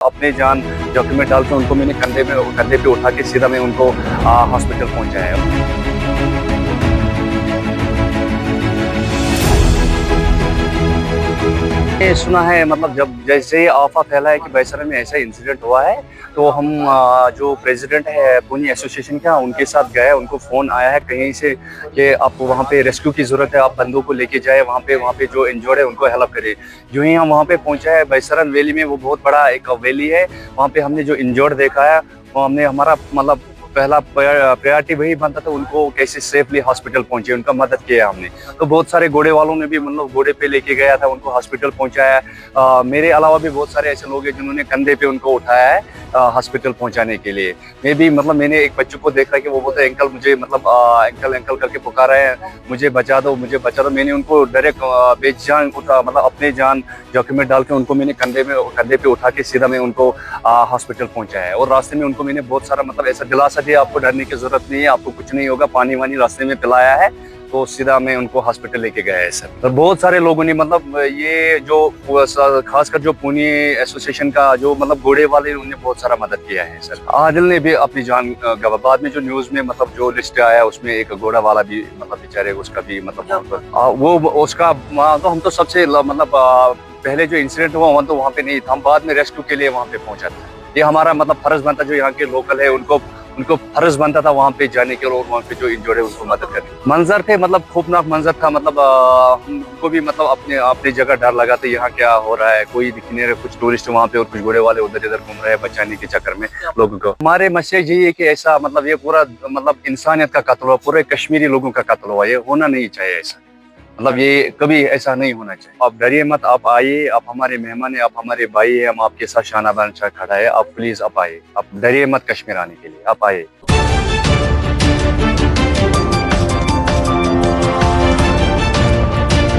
अपने जान जोखिम में डाल के उनको मैंने कंधे पे उठा के सीधा मैं उनको हॉस्पिटल पहुंचाया। ये सुना है मतलब जब जैसे ही अफवाह फैला है कि बैसरा में ऐसा इंसिडेंट हुआ है, तो हम जो प्रेसिडेंट है पुनी एसोसिएशन का उनके साथ गए। उनको फ़ोन आया है कहीं से कि आप वहाँ पे रेस्क्यू की ज़रूरत है, आप बंदों को लेके जाए वहाँ पे जो इंजर्ड है उनको हेल्प करें। जो ही हम वहाँ पे पहुँचे हैं बैसरन वैली में, वो बहुत बड़ा एक वैली है। वहाँ पे हमने जो इंजर्ड देखा है, वो हमने हमारा मतलब पहला प्रायोरिटी वही बनता था, उनको कैसे सेफली हॉस्पिटल पहुंचे उनका मदद किया हमने। तो बहुत सारे घोड़े वालों ने भी मतलब घोड़े पे लेके गया था, उनको हॉस्पिटल पहुंचाया। मेरे अलावा भी बहुत सारे ऐसे लोग हैं जिन्होंने कंधे पे उनको उठाया है हॉस्पिटल पहुंचाने के लिए। मैं भी मतलब मैंने एक बच्चे को देखा कि वो बोलते अंकल मुझे मतलब अंकल अंकल करके पुकारा है, मुझे बचा दो मुझे बचा दो। मैंने उनको डायरेक्ट बेजान उठा मतलब अपने जान जोखिम में डाल के उनको मैंने कंधे पे उठा के सीधा मैं उनको हॉस्पिटल पहुंचाया है। और रास्ते में उनको मैंने बहुत सारा मतलब ऐसा दिलासा दिया, आपको डरने की जरूरत नहीं है, आपको कुछ नहीं होगा, पानी वानी रास्ते में पिलाया है। तो सीधा मैं उनको हॉस्पिटल लेके गया है सर। तो बहुत सारे लोगों ने मतलब ये जो खासकर जो पुणे एसोसिएशन का जो मतलब घोड़े वाले, उन्होंने बहुत सारा मदद किया है सर। आदिल ने भी अपनी जान गवा। बाद में जो न्यूज में मतलब जो लिस्ट आया उसमें एक घोड़ा वाला भी मतलब बेचारे उसका भी मतलब वो उसका तो हम तो सबसे मतलब पहले जो इंसिडेंट हुआ वहाँ तो वहाँ पे नहीं था, हम बाद में रेस्क्यू के लिए वहाँ पे पहुंचा था। ये हमारा मतलब फर्ज बनता, जो यहाँ के लोकल है उनको उनको फर्ज बनता था वहाँ पे जाने के और वहाँ पे जो इंजर्ड है उनको मदद करनी। मंजर थे मतलब खौफनाक मंजर था, मतलब हमको भी मतलब अपने अपनी जगह डर लगा था, यहाँ क्या हो रहा है, कोई दिख नहीं रहा। कुछ टूरिस्ट वहाँ पे और कुछ घोड़े वाले उधर इधर घूम रहे हैं बचाने के चक्कर में लोगों को। हमारे मैसेज यही है कि ऐसा मतलब ये पूरा मतलब इंसानियत का कत्ल हुआ, पूरे कश्मीरी लोगों का कत्ल हुआ, ये होना नहीं चाहिए ऐसा। मतलब ये कभी ऐसा नहीं होना चाहिए। आप डरिए मत, आप आइए, आप हमारे मेहमान हैं, आप हमारे भाई हैं, हम आपके साथ शाना बाना खड़ा है। आप प्लीज आप आइए, आप डरिए मत कश्मीर आने के लिए, आप आइए।